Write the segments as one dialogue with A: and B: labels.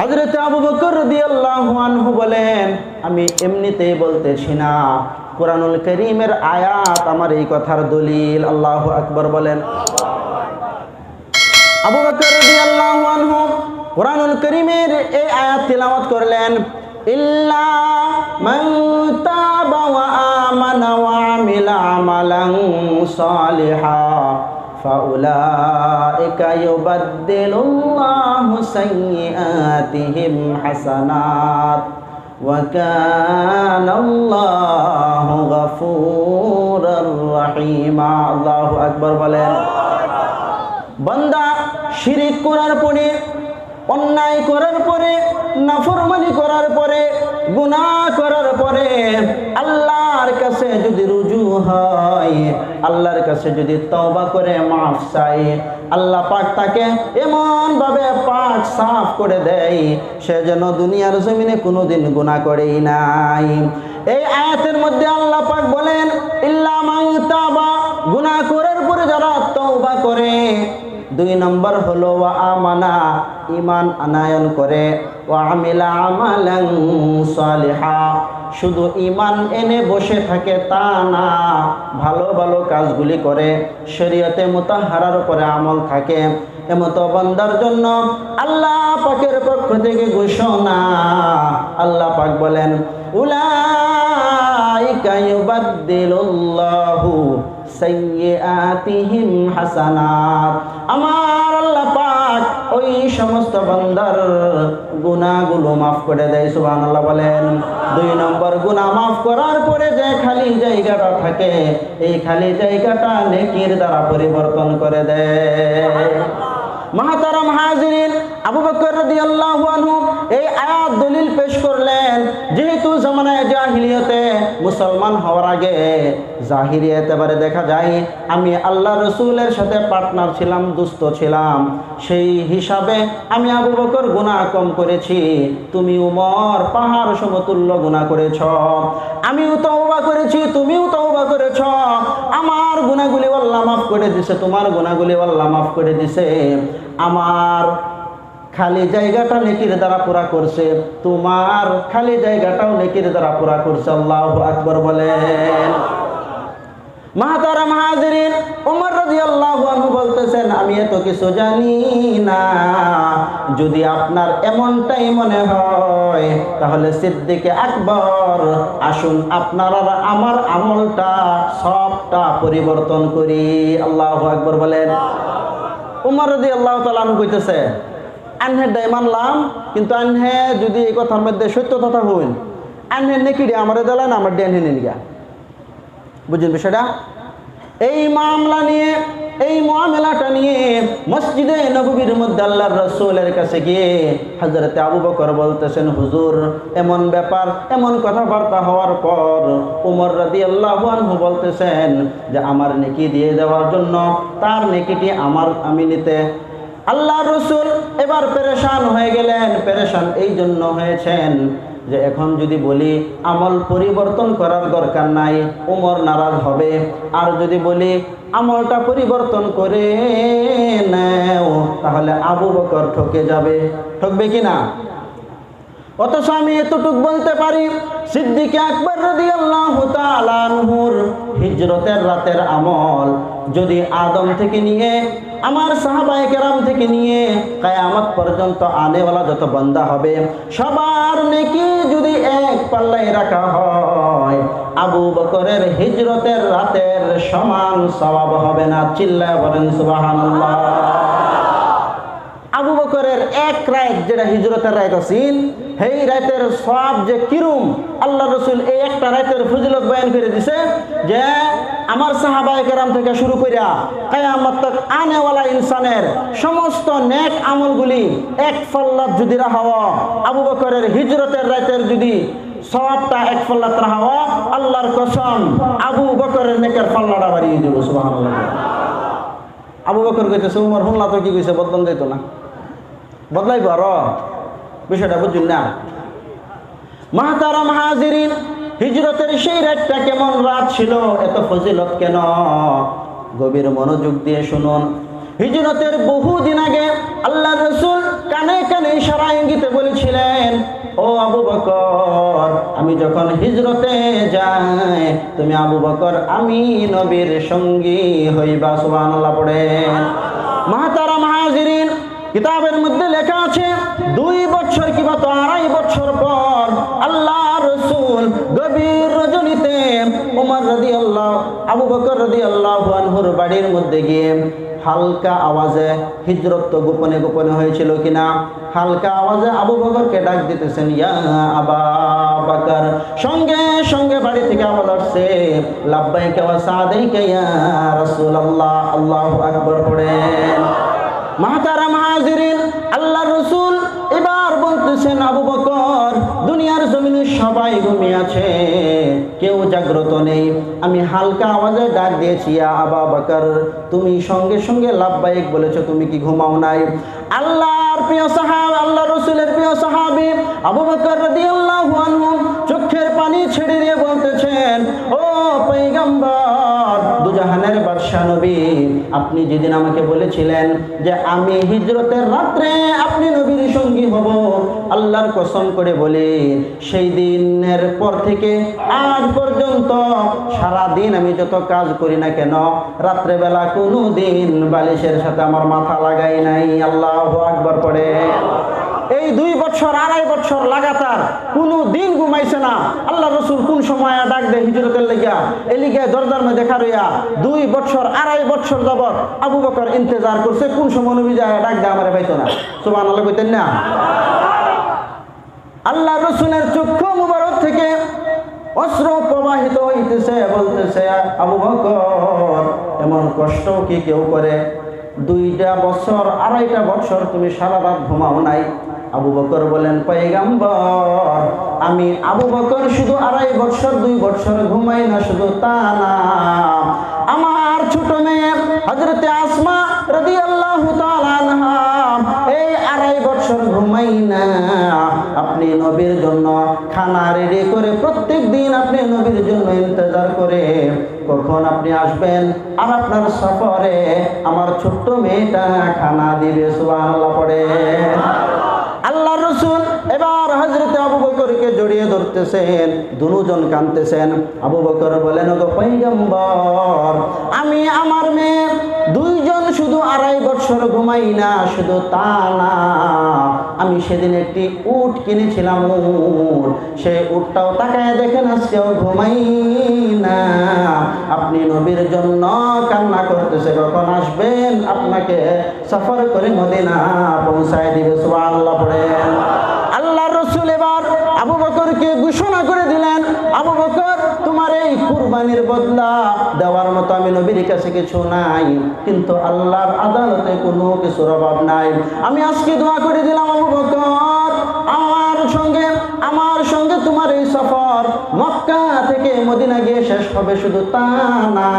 A: হযরত আবু বকর রাদিয়াল্লাহু আনহু বলেন, আমি এমনিতেই বলতেছি না, কোরআনুল কারীমের আয়াত আমার এই কথার দলিল। আল্লাহু আকবার বলেন। আবু বকর রাদিয়াল্লাহু আনহু কোরআনুল কারীমের এই আয়াত তিলাওয়াত করলেন, ইল্লা মান তাবা ওয়া আমানা ওয়া আমিলা আমালান সালিহা ফাউলাইকা ইউবাদদিলুল্লাহু সাইয়্যাতিহিম হাসানাত ওয়া কানাল্লাহু গফুরুর রহিমা। আল্লাহু আকবার বলেন। বান্দা শিরিক করার পরে, অন্যায় করার পরে, নাফরমানি করার পরে, গুনাহ করার পরে আল্লাহর কাছে যদি রুজু হয়, আল্লাহর কাছে যদি তওবা করে মাফ চায়, আল্লাহ পাক তাকে এমন ভাবে পাক সাফ করে দেয় সে যেন দুনিয়ার জমিনে কোনোদিন গুনাহ করেই নাই। এই আয়াতের মধ্যে আল্লাহ পাক বলেন, ইল্লা মান তাবা, গুনাহ করার পরে যারা তওবা করে। 2 নম্বর হলো ওয়া আমানা, ঈমান আনায়ন করে, ওয়া আমিলা আমালান সালিহা, শুধু ঈমান এনে বসে থাকে তা না, ভালো ভালো কাজগুলি করে, শরীয়তে মুতাহহারার উপরে আমল থাকে। এমতো বান্দার জন্য আল্লাহ পাকের পক্ষ থেকে ঘোষণা, আল্লাহ পাক বলেন, উলাইকা ইউবাদদিলুল্লাহু সাইয়্যাতিহিম হাসানাত, আমার আল্লাহ পাক ওই সমস্ত বান্দার গুনাহগুলো মাফ করে দেয়। সুবহানাল্লাহ বলেন। 2 নম্বর, গুনাহ মাফ করার পরে যে খালি জায়গাটা থাকে, এই খালি জায়গাটা নেকির দ্বারা পরিবর্তন করে দেয়। মাহতারাম হাজিরিন, আবু বকর রাদিয়াল্লাহু আনহু এই আয়াত দলিল পেশ করলেন, যেহেতু জামানায়ে জাহিলিয়াতে মুসলমান হওয়ার আগে জাহিরি একেবারে দেখা যায় আমি আল্লাহ রসুলের সাথে পার্টনার ছিলাম, দুস্থ ছিলাম, সেই হিসাবে আমি আবু বকর গুনাহ কম করেছি, তুমি উমর পাহাড় সমতুল্য গুনাহ করেছ, আমিও তওবা করেছি, তুমিও তওবা করেছ, আমার গুনাহগুলি আল্লাহ মাফ করে দিছে, তোমার গুনাহগুলি আল্লাহ মাফ করে দিছে, আমার খালি জায়গাটা নেকির দ্বারা পুরা করছে, তোমার খালি জায়গাটাও নেকির দ্বারা পুরা করছে। আল্লাহু আকবার বলেন। মাহতারাম হাজিরিন, ওমর রাদিয়াল্লাহু আনহু বলতেছেন, আমি এত কিছু জানি না, যদি আপনার এমনটাই মনে হয় তাহলে সিদ্দিকে আকবর, আসুন আপনার আর আমার আমলটা সবটা পরিবর্তন করি। আল্লাহু আকবার বলেন। ওমর রাদিয়াল্লাহু তাআলা আনহু কইতেছে, আনহেরটাই মানলাম, কিন্তু আনহে যদি এই কথার মধ্যে সত্যতা হইন, আনহের নেকিডে আমারে দেলেন, আমার ডেন হেনে নিগা। বুঝলেন বিষয়টা? এই মামলা নিয়ে, এই মুআমালাটা নিয়ে মসজিদে নববীর মধ্যে আল্লাহর রাসূলের কাছে গিয়ে হযরত আবু বকর বলতেছেন, হুজুর এমন ব্যাপার, এমন কথাবার্তা হওয়ার পর ওমর রাদিয়াল্লাহু আনহু বলতেছেন যে আমার নেকি দিয়ে দেওয়ার জন্য তার নেকিটি আমি নিতে। আল্লাহর রাসূল এবার পেরেশান হয়ে গেলেন। পেরেশান এই জন্য হয়েছেন যে এখন যদি বলি আমল পরিবর্তন করার দরকার নাই, ওমর নারাজ হবে, আর যদি বলি আমলটা পরিবর্তন করে নাও তাহলে আবু বকর ঠকে যাবে। ঠকবে কিনা? অথচ আমি এতটুক বলতে পারি, সিদ্দিক আকবর রাদিয়াল্লাহু তাআলা আনহুর হিজরতের রাতের আমল যদি আদম থেকে নিয়ে আমার সাহাবায়ে কেরাম থেকে নিয়ে কিয়ামত পর্যন্ত আনেওয়ালা যত বান্দা হবে সবার নেকি যদি এক পাল্লায় রাখা হয়, আবু বকরের হিজরতের রাতের সমান সওয়াব হবে না। চিল্লায় বলেন সুবহানাল্লাহ। আবু বকরের এক রাত যেটা হিজরতের রাত আছিল, সেই রাতের সওয়াব যে কিরম, আল্লাহ রসুল এই একটা রাতের ফজিলত বয়ান করে দিছে যে আমার সাহাবায়ে কেরাম থেকে শুরু কইরা কিয়ামত তক আনেওয়ালা ইনসানের সমস্ত নেক আমলগুলি এক পাল্লাত যদি রাখা হয়, আবু বকরের হিজরতের রাতের যদি সওয়াবটা এক পাল্লাত রাখা হয়, আল্লাহর কসম আবু বকরের নেকের পাল্লাটা বাড়িয়ে দিব। সুবহানাল্লাহ। আবু বকর কইতেছে, উমর শুনলা তো কি কইছে, বদলান যাইতো না, বদলাইব আরো, বিষয়টা বুঝুন না। মাহতারাম হাজিরিন, হিজরতের সেই রাতটা কেমন রাত ছিল, এত ফজিলত কেন? গভীর মনোযোগ দিয়ে শুনুন। হিজরতের বহুদিন আগে আল্লাহর রাসূল কানে কানে ইশারা ইঙ্গিতে বলেছিলেন, ও আবু বকর, আমি যখন হিজরতে যাই তুমি আবু বকর আমি নবীর সঙ্গী হইবা। সুবহানাল্লাহ পড়েন। মাহতারাম হাজিরিন, কিতাবের মধ্যে লেখা আছে 2 বছর কিংবা 2.5 বছর পর আল্লাহ রাসূল গভীর রজনীতে আবু বকর রাদিয়াল্লাহু আনহুর বাড়ির মধ্যে গিয়ে হালকা আওয়াজে, হিজরত তো গোপনে গোপনে হয়েছিল কিনা, হালকা আওয়াজে আবু বকরকে ডাক দিতেছেন, ইয়া আবা বকর। সঙ্গে সঙ্গে বাড়ি থেকে আওয়াজ আসছে, লাব্বাইকা ওয়া সাদাইকা ইয়া রাসূলুল্লাহ। আল্লাহু আকবার পড়েন। মাহতারাম হাজিরিন, আল্লাহর রাসূল এবার বলতেছেন, আবু বকর, দুনিয়ার জমিনে সবাই ঘুমিয়ে আছে, কেউ জাগ্রত নেই, আমি হালকা আওয়াজে ডাক দিয়েছি, ইয়া আবা বকর, তুমি সঙ্গে সঙ্গে লাব্বাইক বলেছো, তুমি কি ঘুমাও নাই? আল্লাহর প্রিয় সাহাবী, আল্লাহর রাসূলের প্রিয় সাহাবী আবু বকর রাদিয়াল্লাহু আনহু চোখের পানি ছেড়ে দিয়ে বলতেছেন, ও পয়গম্বর, দুজাহানের বাদশা নবী, আপনি যেদিন আমাকে বলেছিলেন যে আমি হিজরতের রাত্রে আপনি নবীর সঙ্গী হব, আল্লাহর কসম করে বলি সেই দিনের পর থেকে আজ পর্যন্ত সারা দিন আমি যত কাজ করি না কেন, রাত্রেবেলা কোনো দিন বালিশের সাথে আমার মাথা লাগাই নাই। আল্লাহু আকবার পড়ে। এই 2 বছর 2.5 বছর লাগাতার কোনো দিন ঘুমাইছে না। আল্লাহ রাসূল কোন সময় ডাক দেয় হিজরতের লাগিয়া, এলিগে দরজার মধ্যে দেখা রইয়া 2 বছর 2.5 বছর যাবত আবু বকর ইন্তজার করছে, কোন সময় নবী যায় ডাক দেয় আমারে পাইতো না। সুবহানাল্লাহ কইতেন না? আল্লাহ রাসূলের চক্ষু মুবারক থেকে অশ্র প্রবাহিত হইতেছে, বলতেছে, আবু বকর, এমন কষ্ট কি কেউ করে? 2টা বছর 2.5টা বছর তুমি সারা রাত ঘুমাও নাই। আবু বকর বলেন, পয়গম্বর, আমি আবু বকর শুধু 2.5 বছর 2 বছর ঘুমাই না, শুধু তা না, আমার ছোট মেয়ে হযরতে আসমা রাদিয়াল্লাহু তাআলা আনহা এই 2.5 বছর ঘুমাই না। আপনি নবীর জন্য খানা রেডি করে প্রত্যেক দিন আপনি নবীর জন্য ইন্তজার করে কখন আপনি আসবেন আর আপনার সফরে আমার ছোট্ট মেয়েটা খানা দিবে। সুবহানাল্লাহ পড়ে। আল্লাহর রাসূল এবার হযরতে আবু বকরকে জড়িয়ে ধরতেছেন, দুজন কাঁদতেছেন। আবু বকর বলেন, ওগো পয়গম্বর, আমি আমার মেয়ে 2জন শুধু 2.5 বছর ঘুমাই না, শুধু তা না, আমি সেদিন একটি উট কিনেছিলাম, উট, সেই উটটাও তাকায় দেখেন আজকেও ঘুমাই না। আপনি নবীর জন্য কান্না করতেছে, কখন আসবেন আপনাকে সফর করে মদিনা পৌঁছায় দিবে। সুবহানাল্লাহ পড়েন। আল্লাহর রাসূল এবার আবু বকরকে ঘোষণা করে দিলেন, আবু বকর, তোমার এই কুরবানির বদলা দেওয়ার মতো আমি নবীর কাছে কিছু নাই, কিন্তু আল্লাহর আদালতে কোনো কিছুর অভাব নাই। আমি আজকে দোয়া করে দিলাম, আবু বকর, আমার সঙ্গে তোমার এই সফর মক্কা থেকে মদিনা গিয়ে শেষ হবে, শুধু তা না,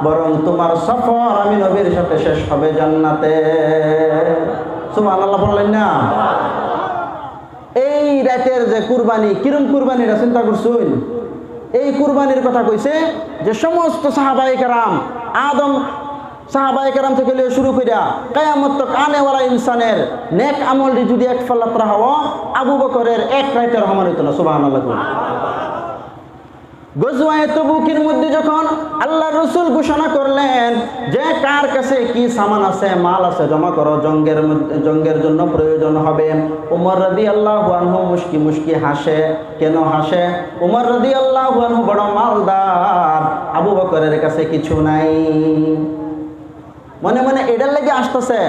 A: বরং তোমার সফর আমি নবীর সাথে শেষ হবে জান্নাতে। সুবহানাল্লাহ বললেন না? এই রাতের যে কুরবানি, কিরম কুরবানিটা চিন্তা করছুন? এই কুরবানির কথা কইছে যে সমস্ত সাহাবায়ে কেরাম, আদম সাহাবায়ে কেরাম থেকে শুরু কইরা কিয়ামত তক আনেওয়ালা ইনসানের নেক আমল যদি এক ফাল্লাত রাখা, আবু বকরের এক রাতের সমান হইতো না। সুবহানাল্লাহ। গজওয়ায়ে তাবুকের মধ্যে যখন আল্লাহর রাসূল ঘোষণা করলেন যে কার কাছে কি সামান আছে, মাল আছে, জমা করো, জঙ্গের জন্য প্রয়োজন হবে, ওমর রাদিয়াল্লাহু আনহু মুস্কি মুস্কি হাসে। কেন হাসে? ওমর রাদিয়াল্লাহু আনহু বড় মালদার, আবু বকরের কাছে কিছু নাই। মনে মনে এটার লাগে আসতেছে,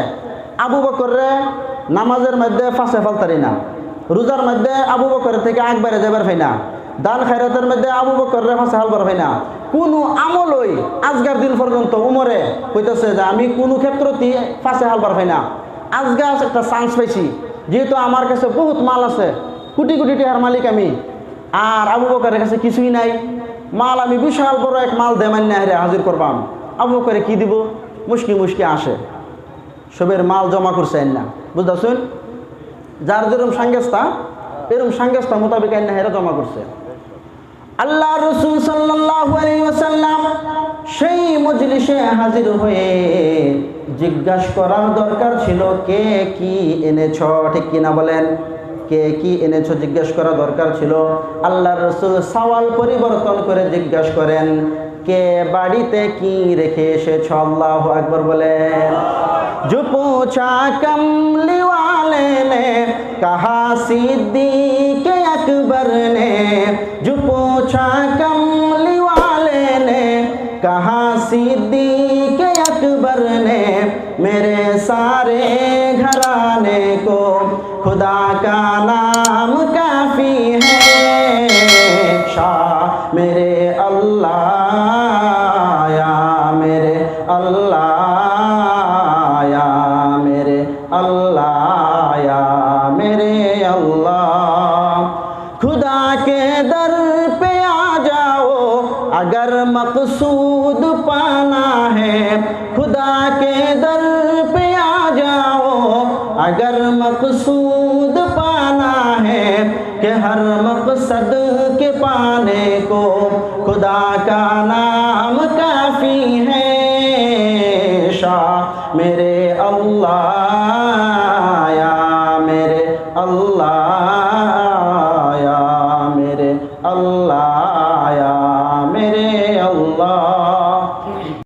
A: আবু বকরে নামাজের মধ্যে ফাঁসে ফালতারি না, রোজার মধ্যে আবু বকরের থেকে একবারে যাবার ভাই না, দান খায়রাতের মধ্যে আবু বকরের ফাঁসে হালবার ভাই না, কোনো আমলই আজকের দিন পর্যন্ত উমরে কইতেছে যে আমি কোনো ক্ষেত্রতেই ফাঁসে হালবার ভাই না। আজকে একটা চান্স পাইছি, যেহেতু আমার কাছে বহুত মাল আছে, কোটি কোটি টাকার মালিক আমি, আর আবু বকরের কাছে কিছুই নাই, মাল আমি বিশাল বড় এক মাল দেমান্য হাজির করবাম, আবু বকরে কি দিব? মুশকি মুশকি আসে, সবের মাল জমা করছে না, বুঝতেছেন? যার যেরকম সাংগেস্তা এরকম সাংগেস্তা মোতাবেক আইনা হেরা জমা করছে। আল্লাহ রাসূল সাল্লাল্লাহু আলাইহি ওয়াসাল্লাম সেই মজলিসে হাজির হয়ে জিজ্ঞাসা করার দরকার ছিল, কে কি এনেছ? ঠিক কিনা বলেন? কে কি এনেছ জিজ্ঞাসা করা দরকার ছিল। আল্লাহর রাসূল সওয়াল পরিবর্তন করে জিজ্ঞাসা করেন, কে বাড়িতে কি রেখে এসেছ? আল্লাহু আকবার বলেন। जो पूछा कमली वाले ने, कहा सिद्दीक़ अकबर ने। जो पूछा कमली वाले ने, कहा सिद्दीक़ अकबर ने। मेरे सारे घराने को खुदा का नाम काफ़ी है। शाह मेरे अल्लाह, या मेरे अल्लाह, अल्लाह, या मेरे अल्लाह। खुदा के दर पे आ जाओ अगर मकसूद पाना है। खुदा के दर पे आ जाओ अगर मकसूद पाना है, कि हर मकसद के पाने को खुदा का नाम काफ़ी है। शाह मेरे अल्लाह, अल्लाह, या मेरे अल्लाह।